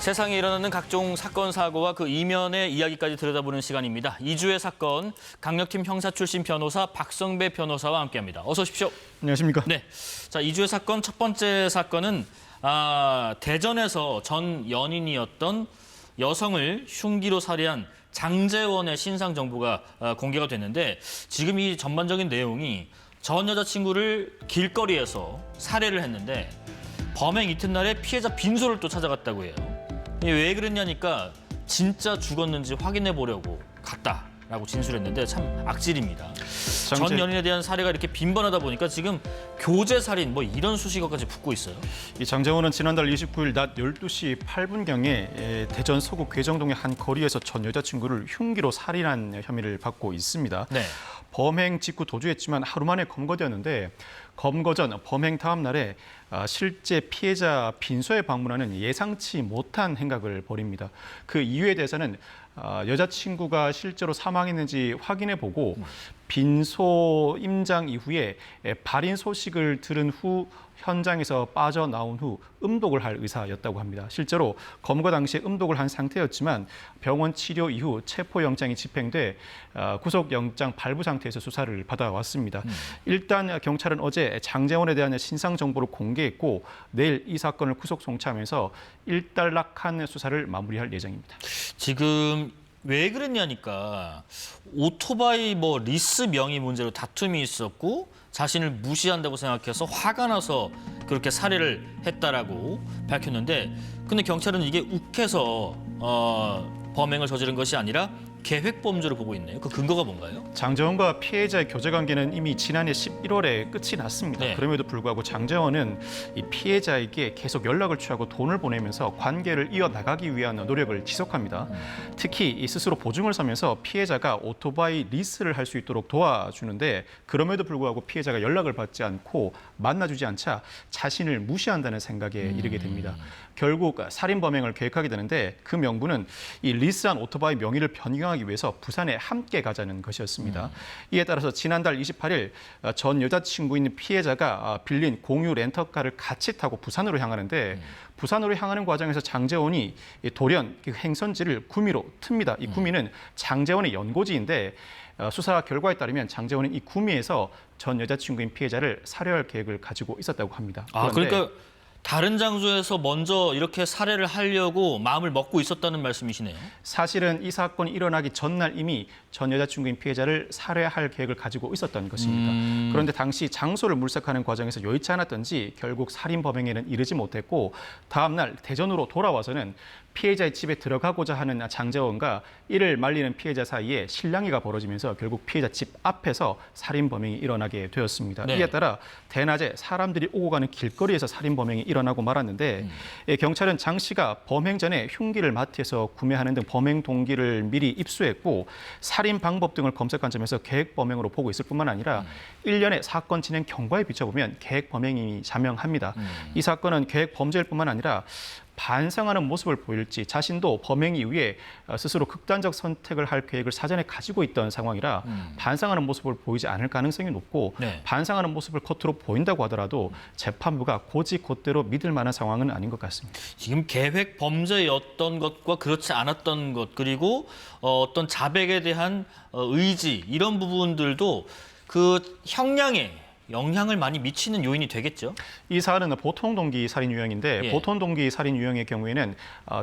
세상에 일어나는 각종 사건, 사고와 그 이면의 이야기까지 들여다보는 시간입니다. 이주의 사건, 강력팀 형사 출신 변호사 박성배 변호사와 함께합니다. 어서 오십시오. 안녕하십니까? 네, 자 이주의 사건 첫 번째 사건은 대전에서 전 연인이었던 여성을 흉기로 살해한 장제원의 신상 정보가 공개가 됐는데 지금 이 전반적인 내용이 전 여자친구를 길거리에서 살해를 했는데 범행 이튿날에 피해자 빈소를 또 찾아갔다고 해요. 이게 왜 그랬냐니까 진짜 죽었는지 확인해 보려고 갔다라고 진술했는데 참 악질입니다. 전 연인에 대한 사례가 이렇게 빈번하다 보니까 지금 교제 살인 뭐 이런 수식어까지 붙고 있어요. 이 장제원은 지난달 29일 낮 12시 8분경에 대전 서구 괴정동의 한 거리에서 전 여자친구를 흉기로 살인한 혐의를 받고 있습니다. 네. 범행 직후 도주했지만 하루 만에 검거되었는데 검거 전 범행 다음 날에 실제 피해자 빈소에 방문하는 예상치 못한 행각을 벌입니다. 그 이유에 대해서는 여자친구가 실제로 사망했는지 확인해보고 빈소 임장 이후에 발인 소식을 들은 후 현장에서 빠져나온 후 음독을 할 의사였다고 합니다. 실제로 검거 당시에 음독을 한 상태였지만 병원 치료 이후 체포영장이 집행돼 구속영장 발부 상태에서 수사를 받아왔습니다. 일단 경찰은 어제 장제원에 대한 신상 정보를 공개했고 내일 이 사건을 구속 송치하면서 일단락한 수사를 마무리할 예정입니다. 지금 왜 그랬냐니까 오토바이 뭐 리스 명의 문제로 다툼이 있었고 자신을 무시한다고 생각해서 화가 나서 그렇게 살해를 했다라고 밝혔는데 근데 경찰은 이게 욱해서 범행을 저지른 것이 아니라 계획 범죄로 보고 있네요. 그 근거가 뭔가요? 장제원과 피해자의 교제 관계는 이미 지난해 11월에 끝이 났습니다. 네. 그럼에도 불구하고 장제원은 이 피해자에게 계속 연락을 취하고 돈을 보내면서 관계를 이어나가기 위한 노력을 지속합니다. 특히 이 스스로 보증을 서면서 피해자가 오토바이 리스를 할 수 있도록 도와주는데 그럼에도 불구하고 피해자가 연락을 받지 않고 만나주지 않자 자신을 무시한다는 생각에 이르게 됩니다. 결국 살인 범행을 계획하게 되는데 그 명분은 이 리스한 오토바이 명의를 변경하기 위해서 부산에 함께 가자는 것이었습니다. 이에 따라서 지난달 28일 전 여자친구인 피해자가 빌린 공유 렌터카를 같이 타고 부산으로 향하는데 부산으로 향하는 과정에서 장제원이 돌연 그 행선지를 구미로 틉니다. 이 구미는 장제원의 연고지인데 수사 결과에 따르면 장제원은 이 구미에서 전 여자친구인 피해자를 살해할 계획을 가지고 있었다고 합니다. 그러니까 다른 장소에서 먼저 이렇게 살해를 하려고 마음을 먹고 있었다는 말씀이시네요. 사실은 이 사건이 일어나기 전날 이미 전 여자친구인 피해자를 살해할 계획을 가지고 있었던 것입니다. 그런데 당시 장소를 물색하는 과정에서 여의치 않았던지 결국 살인 범행에는 이르지 못했고 다음 날 대전으로 돌아와서는 피해자의 집에 들어가고자 하는 장제원과 이를 말리는 피해자 사이에 실랑이가 벌어지면서 결국 피해자 집 앞에서 살인 범행이 일어나게 되었습니다. 네. 이에 따라 대낮에 사람들이 오고 가는 길거리에서 살인 범행이 일어나고 말았는데 경찰은 장 씨가 범행 전에 흉기를 마트에서 구매하는 등 범행 동기를 미리 입수했고 살인 방법 등을 검색한 점에서 계획 범행으로 보고 있을 뿐만 아니라 일련의 사건 진행 경과에 비춰보면 계획 범행이 자명합니다. 이 사건은 계획 범죄일 뿐만 아니라 반성하는 모습을 보일지 자신도 범행 이후에 스스로 극단적 선택을 할 계획을 사전에 가지고 있던 상황이라 반성하는 모습을 보이지 않을 가능성이 높고 네. 반성하는 모습을 겉으로 보인다고 하더라도 재판부가 곧이곧대로 믿을 만한 상황은 아닌 것 같습니다. 지금 계획 범죄였던 것과 그렇지 않았던 것 그리고 어떤 자백에 대한 의지 이런 부분들도 그 형량에 영향을 많이 미치는 요인이 되겠죠. 이 사안은 보통 동기 살인 유형인데 예. 보통 동기 살인 유형의 경우에는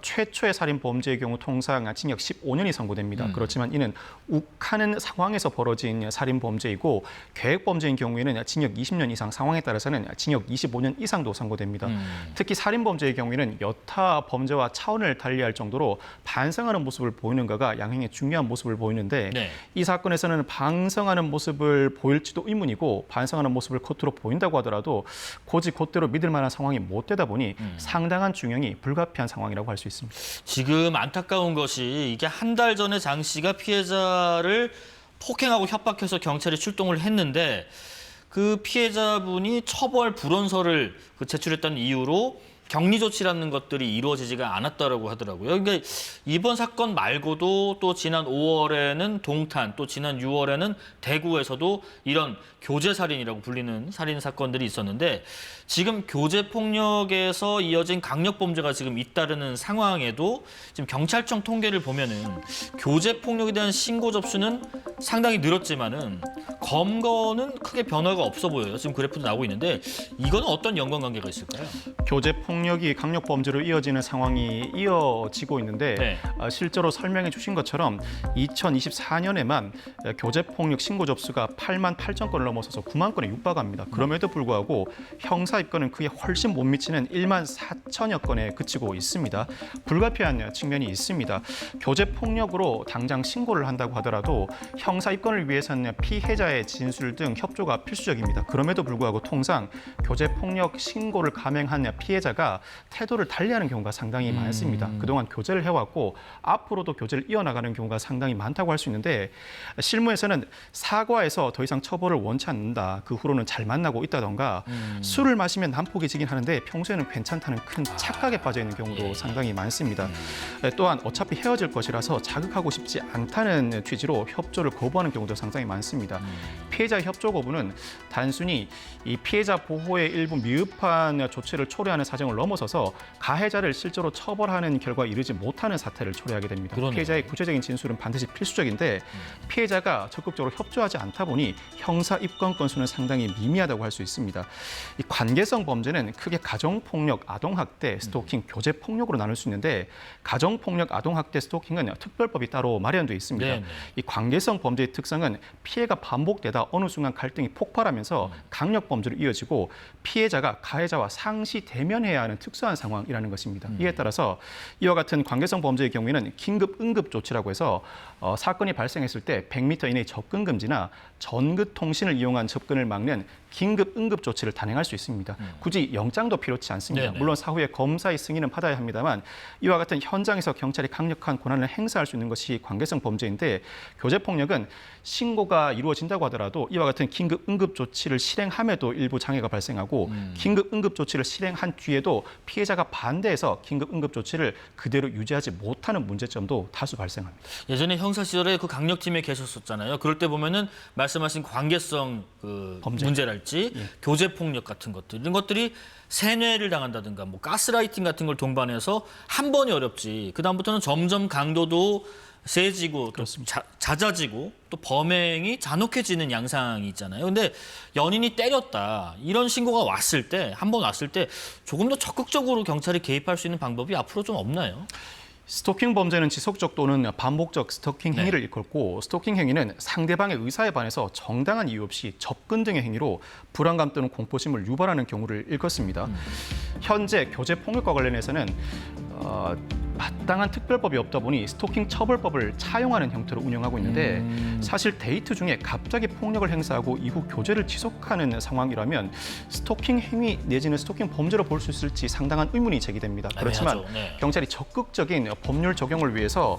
최초의 살인 범죄의 경우 통상 징역 15년이 선고됩니다. 그렇지만 이는 욱하는 상황에서 벌어진 살인 범죄이고 계획 범죄인 경우에는 징역 20년 이상 상황에 따라서는 징역 25년 이상도 선고됩니다. 특히 살인 범죄의 경우에는 여타 범죄와 차원을 달리할 정도로 반성하는 모습을 보이는 것가 양형의 중요한 모습을 보이는데 네. 이 사건에서는 반성하는 모습을 보일지도 의문이고 반성하는 모습을 겉으로 보인다고 하더라도 곧이곧대로 믿을 만한 상황이 못 되다 보니 상당한 중형이 불가피한 상황이라고 할 수 있습니다. 지금 안타까운 것이 이게 한 달 전에 장 씨가 피해자를 폭행하고 협박해서 경찰이 출동을 했는데 그 피해자분이 처벌 불원서를 제출했다는 이유로 격리 조치라는 것들이 이루어지지가 않았다라고 하더라고요. 그러니까 이번 사건 말고도 또 지난 5월에는 동탄, 또 지난 6월에는 대구에서도 이런 교제 살인이라고 불리는 살인 사건들이 있었는데 지금 교제 폭력에서 이어진 강력 범죄가 지금 잇따르는 상황에도 지금 경찰청 통계를 보면은 교제 폭력에 대한 신고 접수는 상당히 늘었지만은 검거는 크게 변화가 없어 보여요. 지금 그래프도 나오고 있는데 이건 어떤 연관관계가 있을까요? 교제 폭력이 강력 범죄로 이어지는 상황이 이어지고 있는데 네. 실제로 설명해 주신 것처럼 2024년에만 교제 폭력 신고 접수가 8만 8천 건을 넘어서서 9만 건에 육박합니다. 그럼에도 불구하고 형사 입건은 그에 훨씬 못 미치는 1만 4천여 건에 그치고 있습니다. 불가피한 측면이 있습니다. 교제 폭력으로 당장 신고를 한다고 하더라도 형사 입건을 위해서는 피해자의 진술 등 협조가 필수적입니다. 그럼에도 불구하고 통상 교제 폭력 신고를 감행한 피해자가 태도를 달리하는 경우가 상당히 많습니다. 그동안 교제를 해왔고 앞으로도 교제를 이어나가는 경우가 상당히 많다고 할 수 있는데 실무에서는 사과해서 더 이상 처벌을 원치 않는다. 그 후로는 잘 만나고 있다던가 술을 마시면 난폭해지긴 하는데 평소에는 괜찮다는 큰 착각에 빠져 있는 경우도 상당히 많습니다. 또한 어차피 헤어질 것이라서 자극하고 싶지 않다는 취지로 협조를 거부하는 경우도 상당히 많습니다. 피해자 협조 거부는 단순히 이 피해자 보호의 일부 미흡한 조치를 초래하는 사정을 넘어서서 가해자를 실제로 처벌하는 결과에 이르지 못하는 사태를 초래하게 됩니다. 그러네요. 피해자의 구체적인 진술은 반드시 필수적인데 피해자가 적극적으로 협조하지 않다 보니 형사 입건 건수는 상당히 미미하다고 할 수 있습니다. 이 관계성 범죄는 크게 가정폭력, 아동학대, 스토킹, 교제폭력으로 나눌 수 있는데 가정폭력, 아동학대, 스토킹은 특별법이 따로 마련되어 있습니다. 네네. 이 관계성 범죄의 특성은 피해가 반복되다 어느 순간 갈등이 폭발하면서 강력 범죄로 이어지고 피해자가 가해자와 상시 대면해야 하는 특수한 상황이라는 것입니다. 이에 따라서 이와 같은 관계성 범죄의 경우에는 긴급 응급 조치라고 해서 사건이 발생했을 때 100m 이내 접근 금지나 전극 통신을 이용한 접근을 막는 긴급 응급 조치를 단행할 수 있습니다. 굳이 영장도 필요치 않습니다. 네네. 물론 사후에 검사의 승인은 받아야 합니다만 이와 같은 현장에서 경찰이 강력한 권한을 행사할 수 있는 것이 관계성 범죄인데 교제폭력은 신고가 이루어진다고 하더라도 이와 같은 긴급 응급 조치를 실행함에도 일부 장애가 발생하고 긴급 응급 조치를 실행한 뒤에도 피해자가 반대해서 긴급 응급 조치를 그대로 유지하지 못하는 문제점도 다수 발생합니다. 예전에 형사 시절에 그 강력팀에 계셨었잖아요. 그럴 때 보면은 말씀하신 관계성 범죄. 문제랄지 교제 폭력 같은 것들 이런 것들이 세뇌를 당한다든가 뭐 가스라이팅 같은 걸 동반해서 한 번이 어렵지. 그 다음부터는 점점 강도도 세지고 또 잦아지고 또 범행이 잔혹해지는 양상이 있잖아요. 근데 연인이 때렸다 이런 신고가 왔을 때 한 번 왔을 때 조금 더 적극적으로 경찰이 개입할 수 있는 방법이 앞으로 좀 없나요? 스토킹 범죄는 지속적 또는 반복적 스토킹 행위를 일컫고 스토킹 행위는 상대방의 의사에 반해서 정당한 이유 없이 접근 등의 행위로 불안감 또는 공포심을 유발하는 경우를 일컫습니다. 현재 교제 폭력과 관련해서는 마땅한 특별법이 없다 보니 스토킹 처벌법을 차용하는 형태로 운영하고 있는데 사실 데이트 중에 갑자기 폭력을 행사하고 이후 교제를 지속하는 상황이라면 스토킹 행위 내지는 스토킹 범죄로 볼 수 있을지 상당한 의문이 제기됩니다. 그렇지만 애매하죠. 네. 경찰이 적극적인 법률 적용을 위해서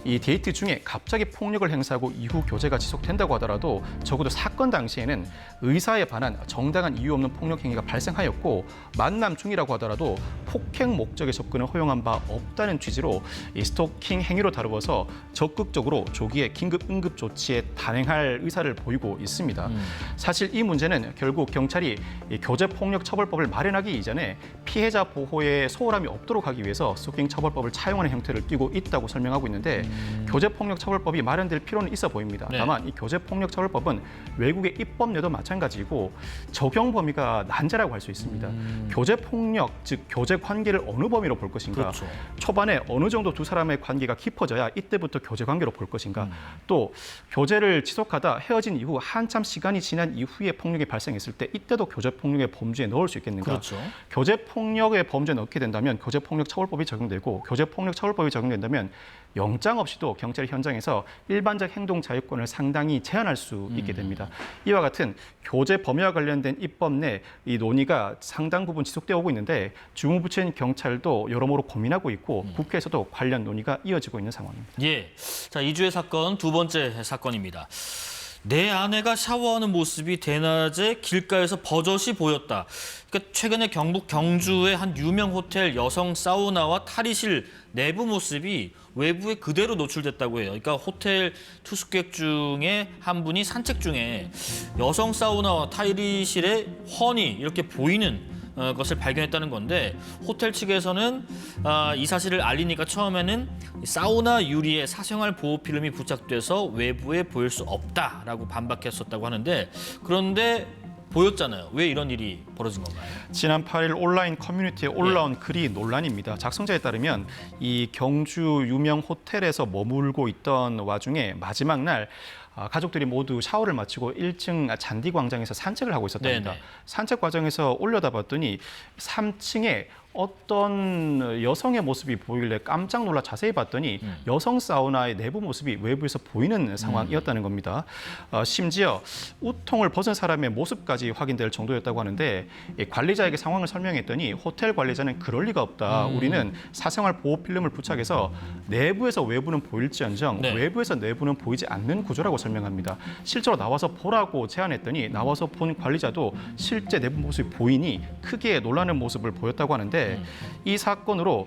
이 데이트 중에 갑자기 폭력을 행사하고 이후 교제가 지속된다고 하더라도 적어도 사건 당시에는 의사에 반한 정당한 이유 없는 폭력 행위가 발생하였고 만남 중이라고 하더라도 폭행 목적의 접근을 허용한 바 없다는 취지로 이 스토킹 행위로 다루어서 적극적으로 조기에 긴급 응급 조치에 단행할 의사를 보이고 있습니다. 사실 이 문제는 결국 경찰이 이 교제폭력 처벌법을 마련하기 이전에 피해자 보호에 소홀함이 없도록 하기 위해서 스토킹 처벌법을 차용하는 형태를 띠고 있다고 설명하고 있는데 교제폭력 처벌법이 마련될 필요는 있어 보입니다. 네. 다만 이 교제폭력 처벌법은 외국의 입법례도 마찬가지고 적용 범위가 난제라고 할 수 있습니다. 교제폭력, 즉 교제 관계를 어느 범위로 볼 것인가? 그렇죠. 초반에 어느 정도 두 사람의 관계가 깊어져야 이때부터 교제 관계로 볼 것인가? 또 교제를 지속하다 헤어진 이후 한참 시간이 지난 이후에 폭력이 발생했을 때 이때도 교제 폭력의 범주에 넣을 수 있겠는가? 그렇죠. 교제 폭력의 범주에 넣게 된다면 교제 폭력 처벌법이 적용되고 교제 폭력 처벌법이 적용된다면 영장 없이도 경찰 현장에서 일반적 행동 자유권을 상당히 제한할 수 있게 됩니다. 이와 같은 교제 범위와 관련된 입법 내 이 논의가 상당 부분 지속되어 오고 있는데 주무부처인 경찰도 여러모로 고민하고 있고 국회에서도 관련 논의가 이어지고 있는 상황입니다. 예. 자, 이주의 사건 두 번째 사건입니다. 내 아내가 샤워하는 모습이 대낮에 길가에서 버젓이 보였다. 그러니까 최근에 경북 경주의 한 유명 호텔 여성 사우나와 탈의실 내부 모습이 외부에 그대로 노출됐다고 해요. 그러니까 호텔 투숙객 중에 한 분이 산책 중에 여성 사우나와 탈의실에 훤히 이렇게 보이는 것을 발견했다는 건데 호텔 측에서는 이 사실을 알리니까 처음에는 사우나 유리에 사생활 보호 필름이 부착돼서 외부에 보일 수 없다라고 반박했었다고 하는데 그런데 보였잖아요. 왜 이런 일이 벌어진 건가요? 지난 8일 온라인 커뮤니티에 올라온 글이 논란입니다. 작성자에 따르면 이 경주 유명 호텔에서 머물고 있던 와중에 마지막 날 가족들이 모두 샤워를 마치고 1층 잔디광장에서 산책을 하고 있었답니다. 네네. 산책 과정에서 올려다 봤더니 3층에 어떤 여성의 모습이 보이길래 깜짝 놀라 자세히 봤더니 여성 사우나의 내부 모습이 외부에서 보이는 상황이었다는 겁니다. 심지어 우통을 벗은 사람의 모습까지 확인될 정도였다고 하는데 관리자에게 상황을 설명했더니 호텔 관리자는 그럴 리가 없다. 우리는 사생활 보호 필름을 부착해서 내부에서 외부는 보일지언정 네. 외부에서 내부는 보이지 않는 구조라고 설명합니다. 실제로 나와서 보라고 제안했더니 나와서 본 관리자도 실제 내부 모습이 보이니 크게 놀라는 모습을 보였다고 하는데 이 사건으로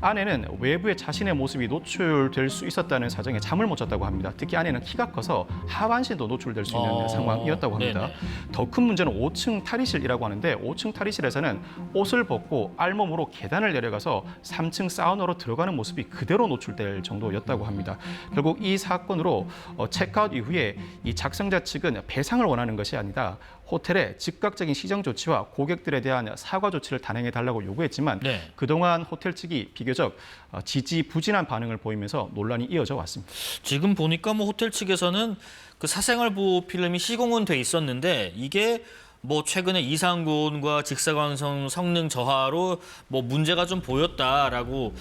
아내는 외부에 자신의 모습이 노출될 수 있었다는 사정에 잠을 못 잤다고 합니다. 특히 아내는 키가 커서 하반신도 노출될 수 있는 상황이었다고 합니다. 더 큰 문제는 5층 탈의실이라고 하는데 5층 탈의실에서는 옷을 벗고 알몸으로 계단을 내려가서 3층 사우나로 들어가는 모습이 그대로 노출될 정도였다고 합니다. 결국 이 사건으로 체크아웃 이후에 이 작성자 측은 배상을 원하는 것이 아니다. 호텔의 즉각적인 시정 조치와 고객들에 대한 사과 조치를 단행해 달라고 요구했지만 네. 그동안 호텔 측이 비교적 지지부진한 반응을 보이면서 논란이 이어져 왔습니다. 지금 보니까 뭐 호텔 측에서는 그 사생활 보호 필름이 시공은 돼 있었는데 이게 뭐 최근에 이상고온과 직사광선 성능 저하로 뭐 문제가 좀 보였다라고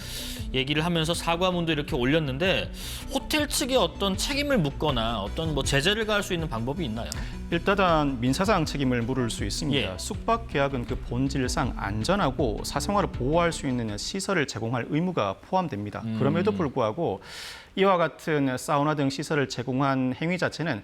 얘기를 하면서 사과문도 이렇게 올렸는데 호텔 측에 어떤 책임을 묻거나 어떤 뭐 제재를 가할 수 있는 방법이 있나요? 일단 민사상 책임을 물을 수 있습니다. 예. 숙박 계약은 그 본질상 안전하고 사생활을 보호할 수 있는 시설을 제공할 의무가 포함됩니다. 그럼에도 불구하고 이와 같은 사우나 등 시설을 제공한 행위 자체는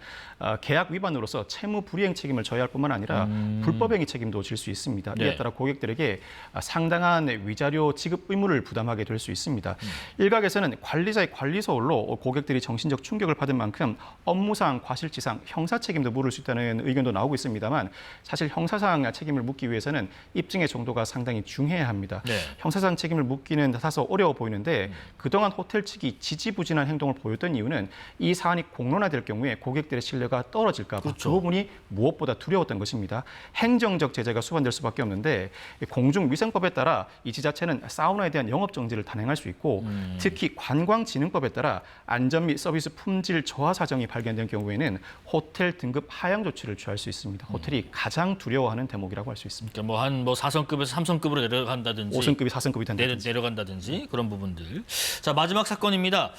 계약 위반으로서 채무 불이행 책임을 져야 할 뿐만 아니라 불법행위 책임도 질 수 있습니다. 네. 이에 따라 고객들에게 상당한 위자료 지급 의무를 부담하게 될 수 있습니다. 일각에서는 관리자의 관리 소홀로 고객들이 정신적 충격을 받은 만큼 업무상 과실치상 형사 책임도 물을 수 있다는 의견도 나오고 있습니다만 사실 형사상 책임을 묻기 위해서는 입증의 정도가 상당히 중해야 합니다. 네. 형사상 책임을 묻기는 다소 어려워 보이는데 그동안 호텔 측이 지지부진한 행동을 보였던 이유는 이 사안이 공론화될 경우에 고객들의 신뢰가 떨어질까 봐 그렇죠. 그 부분이 무엇보다 두려웠던 것입니다. 행정적 제재가 수반될 수밖에 없는데 공중위생법에 따라 이 지자체는 사우나에 대한 영업 정지를 단행할 수 있고 특히 관광진흥법에 따라 안전 및 서비스 품질 저하 사정이 발견된 경우에는 호텔 등급 하향 조치를 취할 수 있습니다. 호텔이 가장 두려워하는 대목이라고 할 수 있습니다. 그러니까 뭐 한 뭐 4성급에서 3성급으로 내려간다든지 5성급이 4성급이 된다든지. 내려간다든지 그런 부분들. 자, 마지막 사건입니다.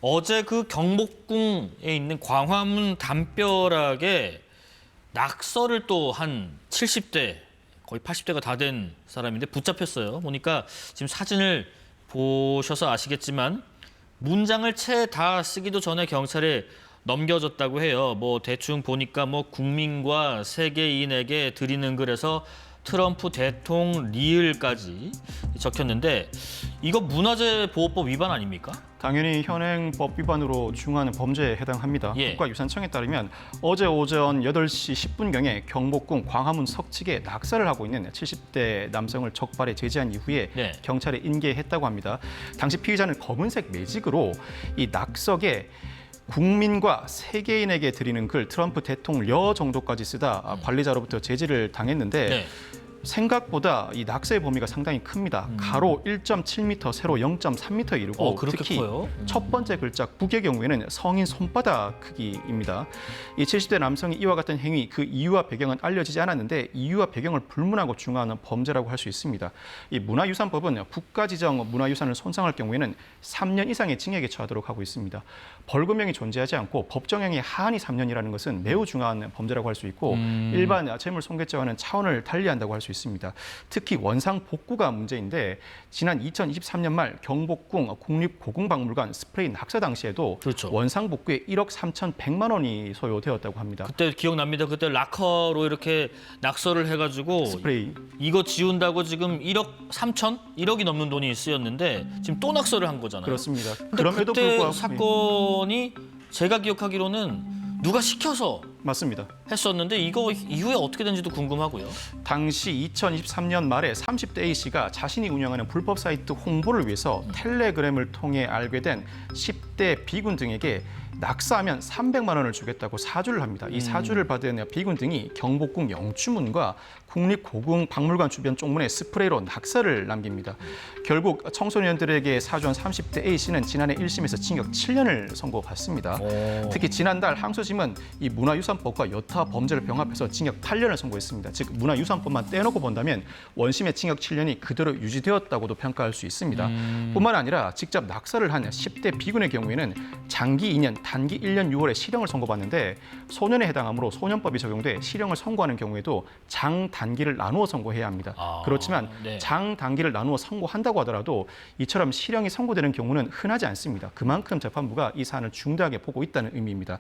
어제 그 경복궁에 있는 광화문 담벼락에 낙서를 또 한 70대, 거의 80대가 다 된 사람인데 붙잡혔어요. 보니까 지금 사진을 보셔서 아시겠지만 문장을 채 다 쓰기도 전에 경찰에 넘겨졌다고 해요. 뭐 대충 보니까 뭐 국민과 세계인에게 드리는 글에서 트럼프 대통령 리을까지 적혔는데 이거 문화재 보호법 위반 아닙니까? 당연히 현행법 위반으로 중한 범죄에 해당합니다. 예. 국가유산청에 따르면 어제 오전 8시 10분경에 경복궁 광화문 석측에 낙서를 하고 있는 70대 남성을 적발해 제지한 이후에 네. 경찰에 인계했다고 합니다. 당시 피의자는 검은색 매직으로 이 낙석에 국민과 세계인에게 드리는 글 트럼프 대통령 정도까지 쓰다 관리자로부터 제지를 당했는데 네. 생각보다 이 낙서의 범위가 상당히 큽니다. 가로 1.7m, 세로 0.3m 이르고 그렇게 특히 커요? 첫 번째 글자 북의 경우에는 성인 손바닥 크기입니다. 이 70대 남성이 이와 같은 행위, 그 이유와 배경은 알려지지 않았는데 이유와 배경을 불문하고 중하는 범죄라고 할 수 있습니다. 이 문화유산법은 국가 지정 문화유산을 손상할 경우에는 3년 이상의 징역에 처하도록 하고 있습니다. 벌금형이 존재하지 않고 법정형의 하한이 3년이라는 것은 매우 중한 범죄라고 할 수 있고 일반 재물 손괴죄와는 차원을 달리한다고 할 수 수 있습니다. 특히 원상 복구가 문제인데 지난 2023년 말 경복궁 국립고궁박물관 스프레이 낙서 당시에도 그렇죠. 원상 복구에 1억 3,100만 원이 소요되었다고 합니다. 그때 기억납니다. 그때 락커로 이렇게 낙서를 해가지고 스프레이. 이거 지운다고 지금 1억 3천? 1억이 넘는 돈이 쓰였는데 지금 또 낙서를 한 거잖아요. 그렇습니다. 근데 그럼에도 그때 불구하고 사건이 제가 기억하기로는 누가 시켜서 맞습니다. 했었는데 이거 이후에 어떻게 된지도 궁금하고요. 당시 2023년 말에 30대 A씨가 자신이 운영하는 불법 사이트 홍보를 위해서 텔레그램을 통해 알게 된 10대 B군 등에게 낙서하면 300만 원을 주겠다고 사주를 합니다. 이 사주를 받은 B군 등이 경복궁 영추문과 국립고궁박물관 주변 쪽문에 스프레이로 낙서를 남깁니다. 결국 청소년들에게 사주한 30대 A씨는 지난해 1심에서 징역 7년을 선고받습니다. 특히 지난달 항소심은 이 문화유산법과 여타 범죄를 병합해서 징역 8년을 선고했습니다. 즉 문화유산법만 떼놓고 본다면 원심의 징역 7년이 그대로 유지되었다고도 평가할 수 있습니다. 뿐만 아니라 직접 낙서를 한 10대 B군의 경우에는 장기 2년, 단기 1년 6월에 실형을 선고받는데 소년에 해당하므로 소년법이 적용돼 실형을 선고하는 경우에도 장, 단기를 나누어 선고해야 합니다. 그렇지만 네. 장, 단기를 나누어 선고한다고 하더라도 이처럼 실형이 선고되는 경우는 흔하지 않습니다. 그만큼 재판부가 이 사안을 중대하게 보고 있다는 의미입니다.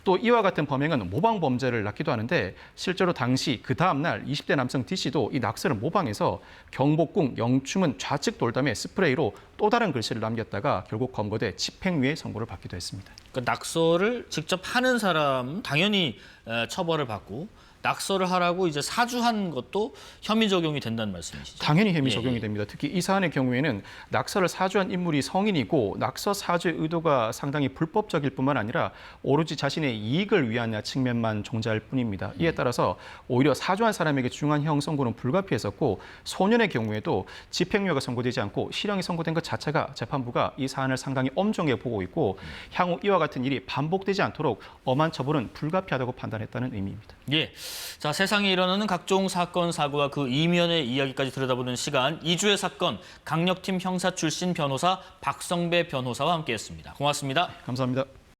또 이와 같은 범행은 모방 범죄를 낳기도 하는데 실제로 당시 그 다음 날 20대 남성 D씨도 이 낙서를 모방해서 경복궁 영추문 좌측 돌담에 스프레이로 또 다른 글씨를 남겼다가 결국 검거돼 집행유예 선고를 받기도 했습니다. 그러니까 낙서를 직접 하는 사람 당연히 처벌을 받고 낙서를 하라고 이제 사주한 것도 혐의 적용이 된다는 말씀이시죠? 당연히 혐의 예, 적용이 예. 됩니다. 특히 이 사안의 경우에는 낙서를 사주한 인물이 성인이고 낙서 사주의 의도가 상당히 불법적일 뿐만 아니라 오로지 자신의 이익을 위한 측면만 존재할 뿐입니다. 이에 따라서 오히려 사주한 사람에게 중한 형 선고는 불가피했었고 소년의 경우에도 집행유예가 선고되지 않고 실형이 선고된 것 자체가 재판부가 이 사안을 상당히 엄중하게 보고 있고 향후 이와 같은 일이 반복되지 않도록 엄한 처벌은 불가피하다고 판단했다는 의미입니다. 예. 자, 세상에 일어나는 각종 사건, 사고와 그 이면의 이야기까지 들여다보는 시간, 이주의 사건, 강력팀 형사 출신 변호사 박성배 변호사와 함께했습니다. 고맙습니다. 감사합니다.